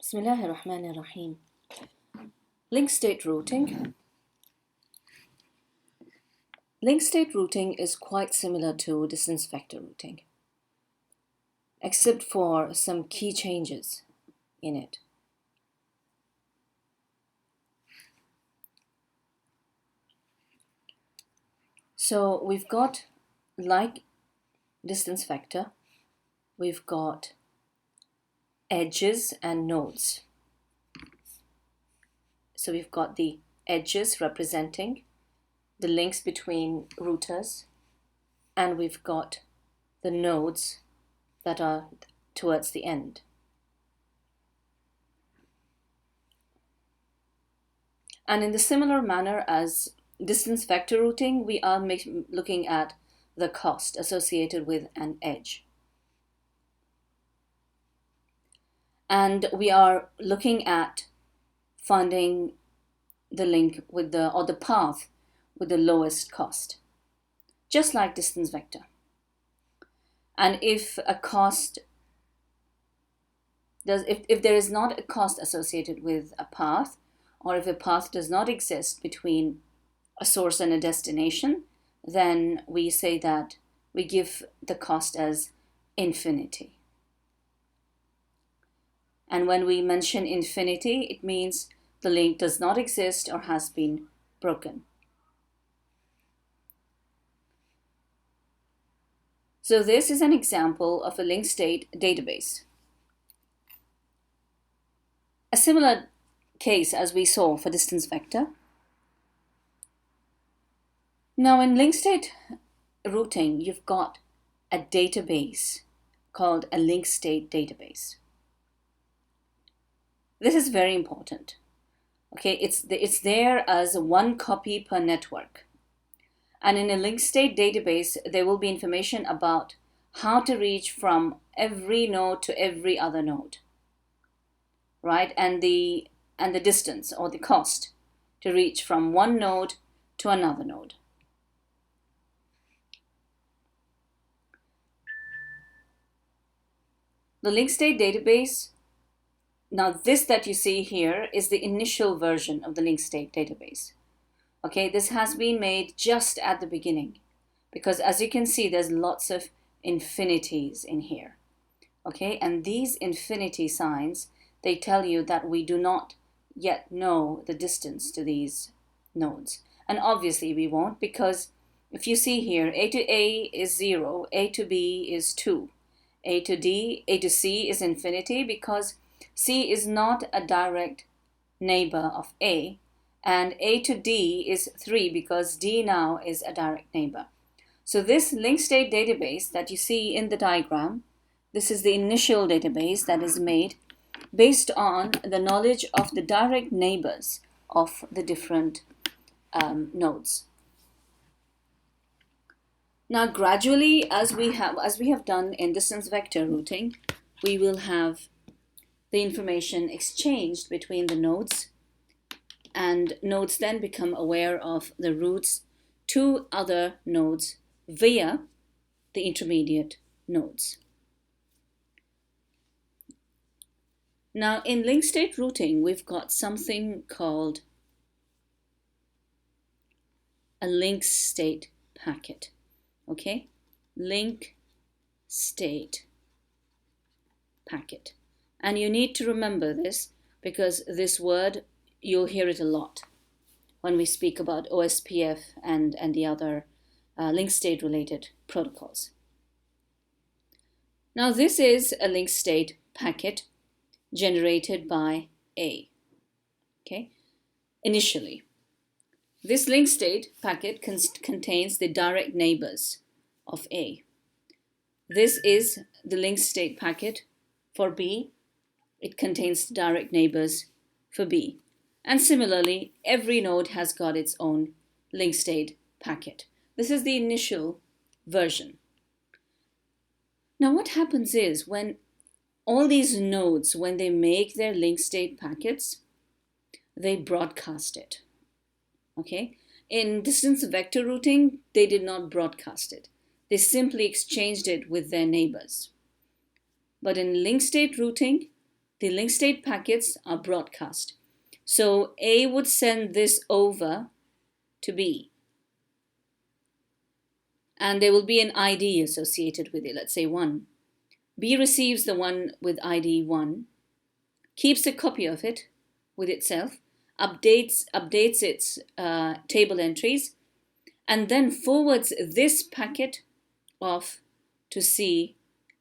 Bismillahirrahmanirrahim. Link state routing. Link state routing is quite similar to distance vector routing, except for some key changes in it. So we've got, like distance vector, we've got edges and nodes. So we've got the edges representing the links between routers, and we've got the nodes that are towards the end. And in the similar manner as distance vector routing, we are looking at the cost associated with an edge. And we are looking at finding the link with the path with the lowest cost, just like distance vector. And if a cost if there is not a cost associated with a path, or if a path does not exist between a source and a destination, then we say that we give the cost as infinity. And when we mention infinity, it means the link does not exist or has been broken. So this is an example of a link state database. A similar case as we saw for distance vector. Now in link state routing, you've got a database called a link state database. This is very important. Okay, it's there as one copy per network. And in a link state database, there will be information about how to reach from every node to every other node, right? And the distance or the cost to reach from one node to another node. The link state database, now this that you see here is the initial version of the link state database. Okay, this has been made just at the beginning because as you can see, there's lots of infinities in here. Okay, and these infinity signs, they tell you that we do not yet know the distance to these nodes. And obviously we won't, because if you see here, A to A is 0, A to B is 2, A to C is infinity because C is not a direct neighbor of A, and A to D is 3 because D now is a direct neighbor. So this link state database that you see in the diagram, this is the initial database that is made based on the knowledge of the direct neighbors of the different nodes. Now gradually, as we have done in distance vector routing, we will have the information exchanged between the nodes, and nodes then become aware of the routes to other nodes via the intermediate nodes. Now in link state routing, we've got something called a link state packet. Okay, link state packet. And you need to remember this because this word, you'll hear it a lot when we speak about OSPF and the other link state related protocols. Now this is a link state packet generated by A. Okay, initially. This link state packet contains the direct neighbors of A. This is the link state packet for B. It contains direct neighbors for B. And similarly, every node has got its own link state packet. This is the initial version. Now what happens is when all these nodes, when they make their link state packets, they broadcast it. Okay? In distance vector routing, they did not broadcast it. They simply exchanged it with their neighbors. But in link state routing, the link state packets are broadcast. So A would send this over to B. And there will be an ID associated with it, let's say 1. B receives the one with ID 1, keeps a copy of it with itself, updates its table entries, and then forwards this packet off to C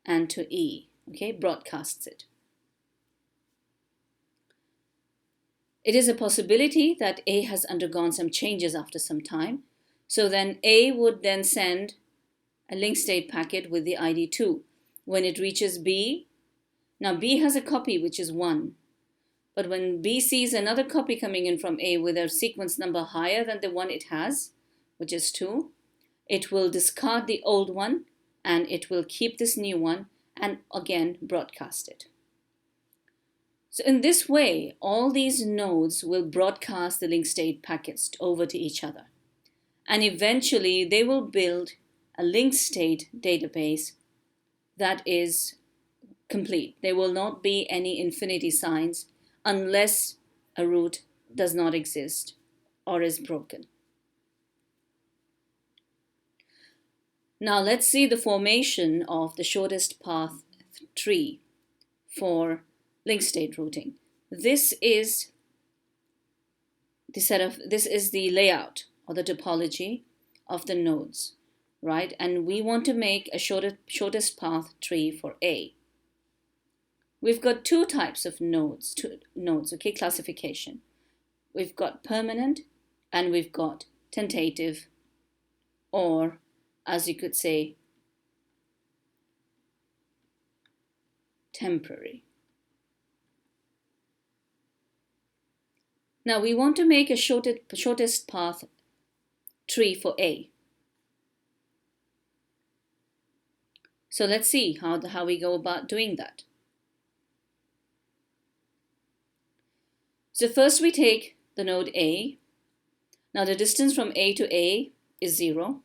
and to E, okay, broadcasts it. It is a possibility that A has undergone some changes after some time, so then A would then send a link state packet with the ID 2. When it reaches B, now B has a copy which is 1, but when B sees another copy coming in from A with a sequence number higher than the one it has, which is 2, it will discard the old one and it will keep this new one and again broadcast it. So in this way, all these nodes will broadcast the link state packets over to each other. And eventually they will build a link state database that is complete. There will not be any infinity signs unless a root does not exist or is broken. Now let's see the formation of the shortest path tree for link state routing. This is the layout or the topology of the nodes, right? And we want to make a shortest path tree for A. We've got two types of nodes, okay, classification. We've got permanent and we've got tentative, or as you could say, temporary. Now we want to make a shortest path tree for A. So let's see how we go about doing that. So first we take the node A. Now the distance from A to A is 0.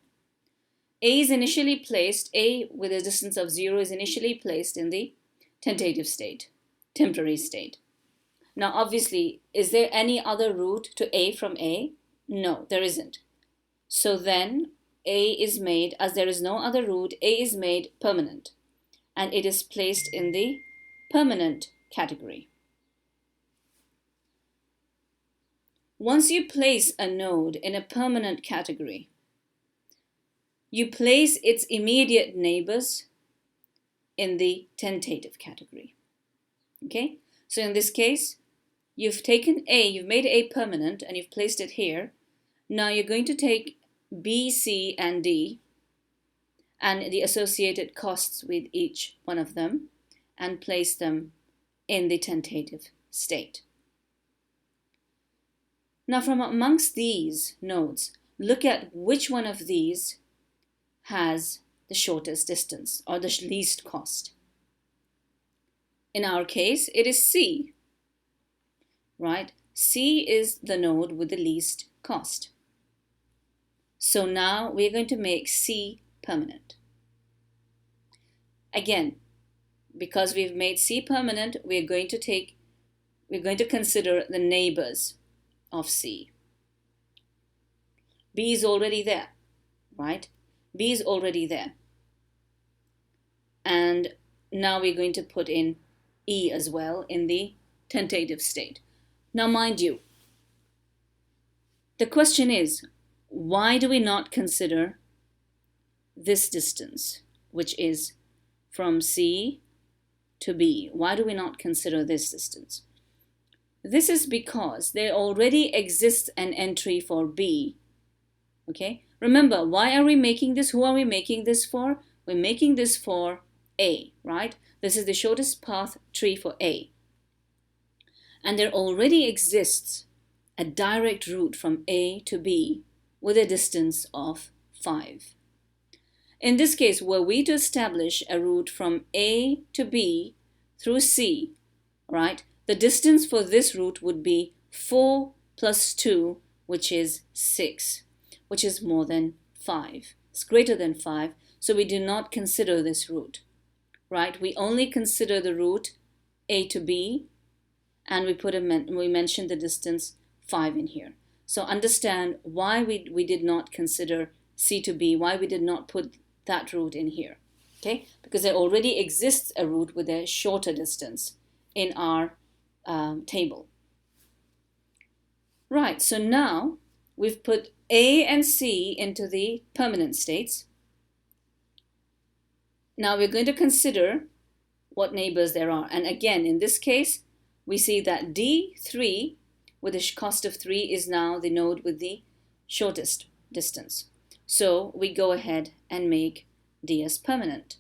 A is initially placed, A with a distance of 0 is initially placed in the tentative state, temporary state. Now obviously, is there any other route to A from A? No, there isn't. So then A is made, as there is no other route, A is made permanent and it is placed in the permanent category. Once you place a node in a permanent category, you place its immediate neighbors in the tentative category. Okay, so in this case, you've taken A, you've made A permanent and you've placed it here. Now you're going to take B, C, and D and the associated costs with each one of them and place them in the tentative state. Now from amongst these nodes, look at which one of these has the shortest distance or the least cost. In our case, it is C, right? C is the node with the least cost. So now we're going to make C permanent. Again, because we've made C permanent, we're going to consider the neighbors of C. B is already there, right? B is already there. And now we're going to put in E as well in the tentative state. Now mind you, the question is, why do we not consider this distance, which is from C to B? Why do we not consider this distance? This is because there already exists an entry for B. Okay, remember, why are we making this? Who are we making this for? We're making this for A, right? This is the shortest path tree for A. And there already exists a direct route from A to B with a distance of 5. In this case, were we to establish a route from A to B through C, right? The distance for this route would be 4 plus 2, which is 6, which is more than 5. It's greater than 5, so we do not consider this route, right? We only consider the route A to B and we mentioned the distance 5 in here. So understand why we did not consider C to B, why we did not put that route in here. Okay, because there already exists a route with a shorter distance in our table. Right, so now we've put A and C into the permanent states. Now we're going to consider what neighbors there are. And again, in this case, we see that D3 with a cost of 3 is now the node with the shortest distance. So we go ahead and make D as permanent.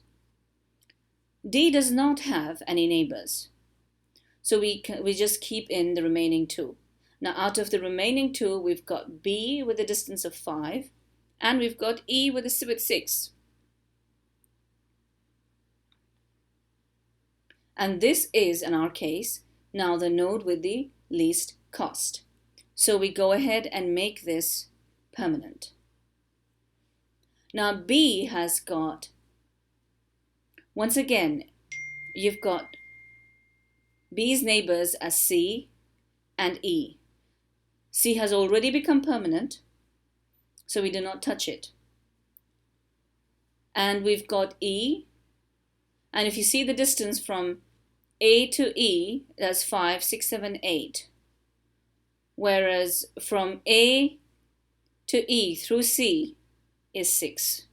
D does not have any neighbors. So we just keep in the remaining 2. Now out of the remaining 2, we've got B with a distance of 5, and we've got E with 6. And this is, in our case, now the node with the least cost. So we go ahead and make this permanent. Now B has got, once again, you've got B's neighbors as C and E. C has already become permanent, so we do not touch it. And we've got E, and if you see the distance from A to E, that's 5, 6, 7, 8. Whereas from A to E through C is 6,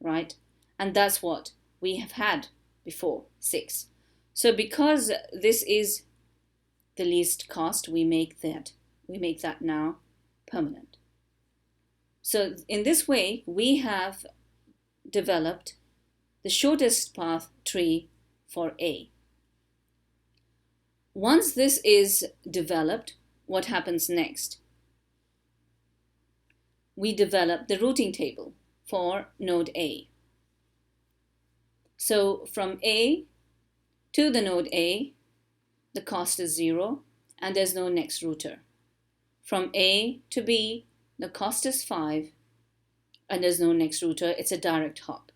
right? And that's what we have had before, 6. So because this is the least cost, we make that now permanent. So in this way, we have developed the shortest path tree for A. Once this is developed, what happens next? We develop the routing table for node A. So from A to the node A, the cost is 0 and there's no next router. From A to B, the cost is 5 and there's no next router. It's a direct hop.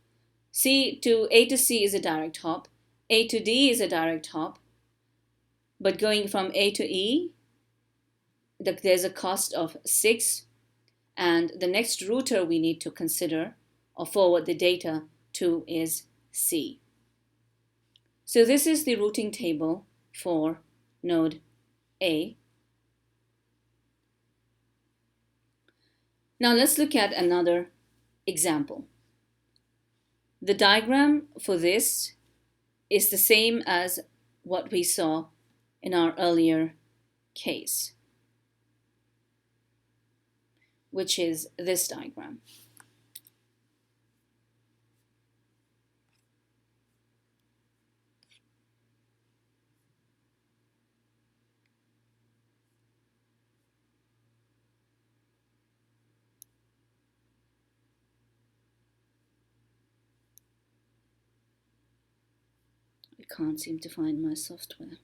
A to C is a direct hop. A to D is a direct hop. But going from A to E, there's a cost of 6, and the next router we need to consider or forward the data to is C. So this is the routing table for node A. Now let's look at another example. The diagram for this is the same as what we saw in our earlier case, which is this diagram. I can't seem to find my software.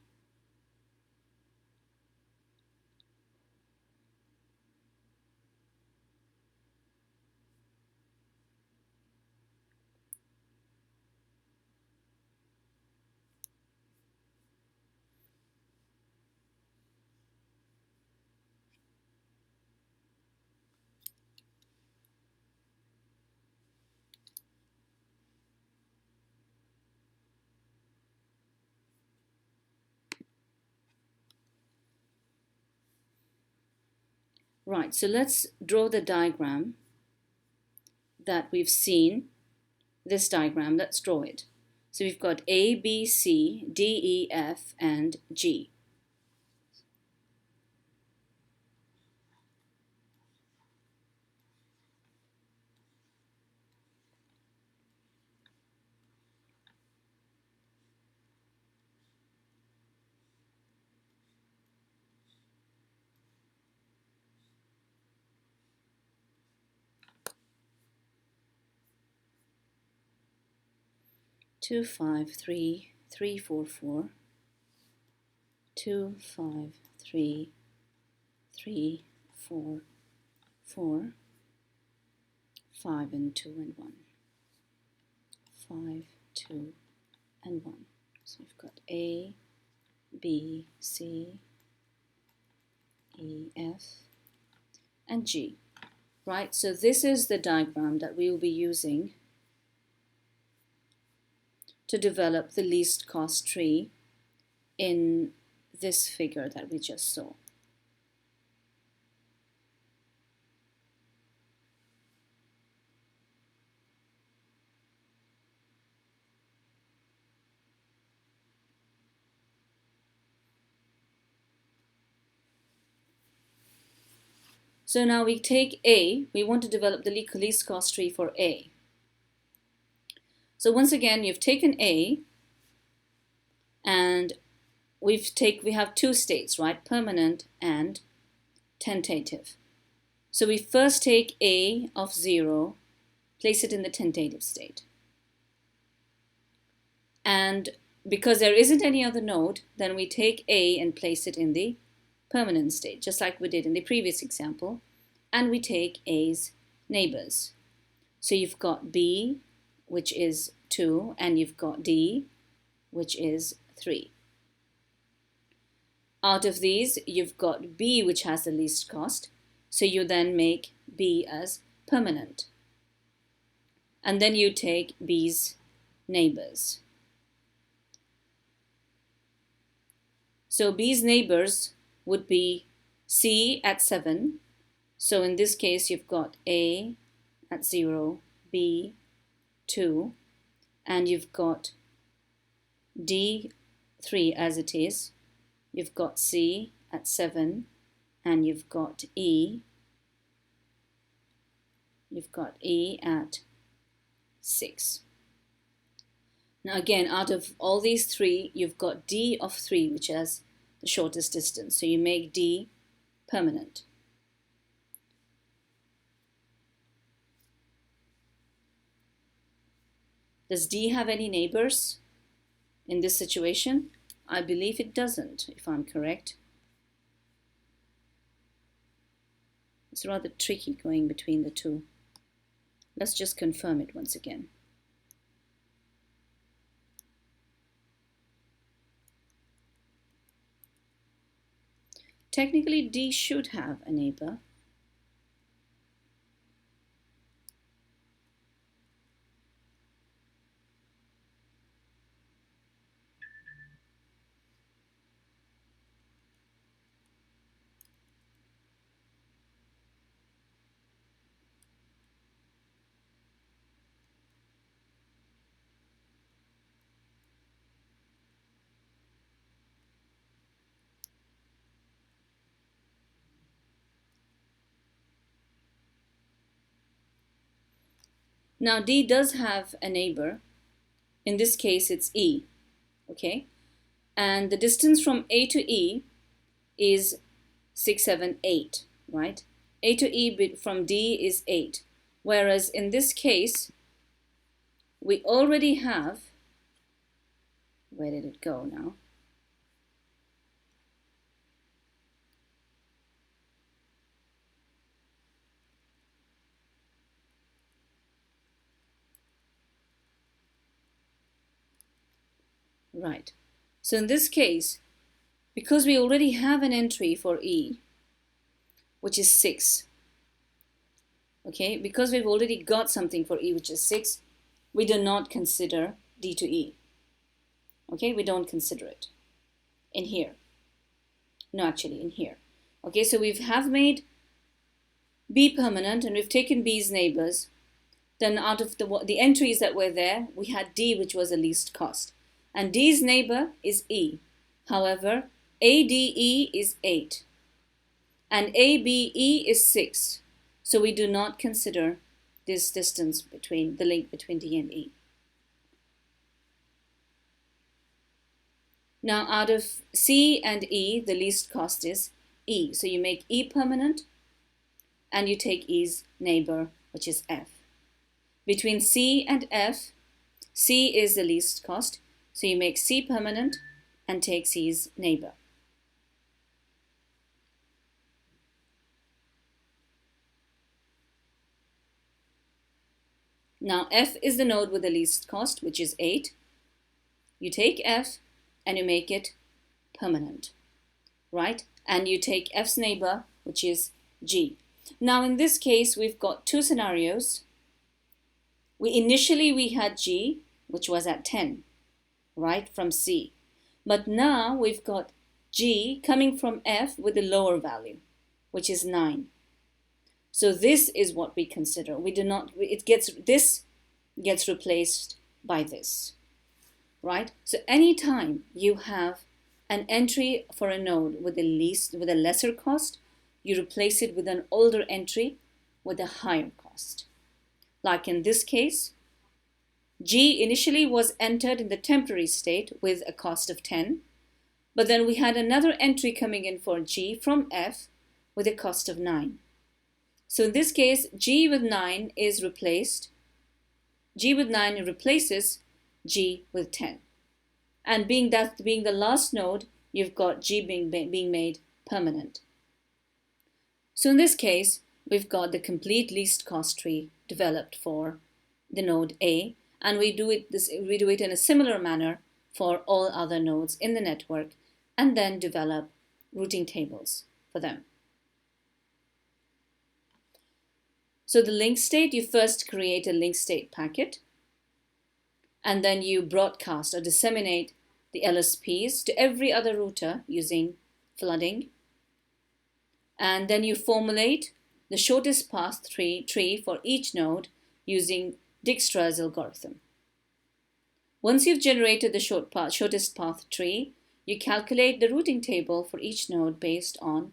Right, so let's draw the diagram that we've seen, this diagram. Let's draw it. So we've got A, B, C, D, E, F, and G. Two, 5, 3, 3, 4, 4. 2, 5, 3, 3, 4, 4. 5 and 2 and 1. 5, 2, and 1. So we've got A, B, C, E, F, and G, right? So this is the diagram that we will be using to develop the least cost tree in this figure that we just saw. So now we take A, we want to develop the least cost tree for A. So once again, you've taken A, and we have two states, right? Permanent and tentative. So we first take A of 0, place it in the tentative state. And because there isn't any other node, then we take A and place it in the permanent state, just like we did in the previous example. And we take A's neighbors. So you've got B, which is 2, and you've got D, which is 3. Out of these, you've got B, which has the least cost. So you then make B as permanent. And then you take B's neighbors. So B's neighbors would be C at 7. So in this case, you've got A at 0, B, 2, and you've got D, 3 as it is. You've got C at 7, and you've got E. You've got E at 6. Now again, out of all these 3, you've got D of 3, which has the shortest distance. So you make D permanent. Does D have any neighbors in this situation? I believe it doesn't, if I'm correct. It's rather tricky going between the two. Let's just confirm it once again. Technically, D should have a neighbor. Now D does have a neighbor. In this case, it's E, okay? And the distance from A to E is 6, 7, 8, right? A to E from D is 8. Whereas in this case, we already have, where did it go now? Right. So in this case, because we already have an entry for E, which is 6, okay, because we've already got something for E, which is 6, we do not consider D to E. Okay, we don't consider it in here. No, actually in here. Okay, so we have made B permanent and we've taken B's neighbors. Then out of the entries that were there, we had D, which was the least cost. And D's neighbor is E. However, ADE is 8. And ABE is 6. So we do not consider this distance between the link between D and E. Now out of C and E, the least cost is E. So you make E permanent and you take E's neighbor, which is F. Between C and F, C is the least cost. So you make C permanent and take C's neighbor. Now F is the node with the least cost, which is 8. You take F and you make it permanent, right? And you take F's neighbor, which is G. Now in this case, we've got two scenarios. Initially we had G, which was at 10, right, from C. But now we've got G coming from F with a lower value, which is 9. So this is what we consider. This gets replaced by this, right? So anytime you have an entry for a node with a lesser cost, you replace it with an older entry with a higher cost. Like in this case, G initially was entered in the temporary state with a cost of 10, but then we had another entry coming in for G from F with a cost of 9. So in this case, G with 9 replaces G with 10. And being the last node, you've got G being made permanent. So in this case, we've got the complete least cost tree developed for the node A, and we do it in a similar manner for all other nodes in the network, and then develop routing tables for them. So the link state, you first create a link state packet, and then you broadcast or disseminate the LSPs to every other router using flooding. And then you formulate the shortest path tree for each node using Dijkstra's algorithm. Once you've generated the shortest path tree, you calculate the routing table for each node based on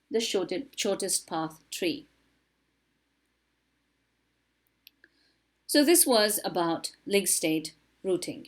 the shortest path tree. So this was about link state routing.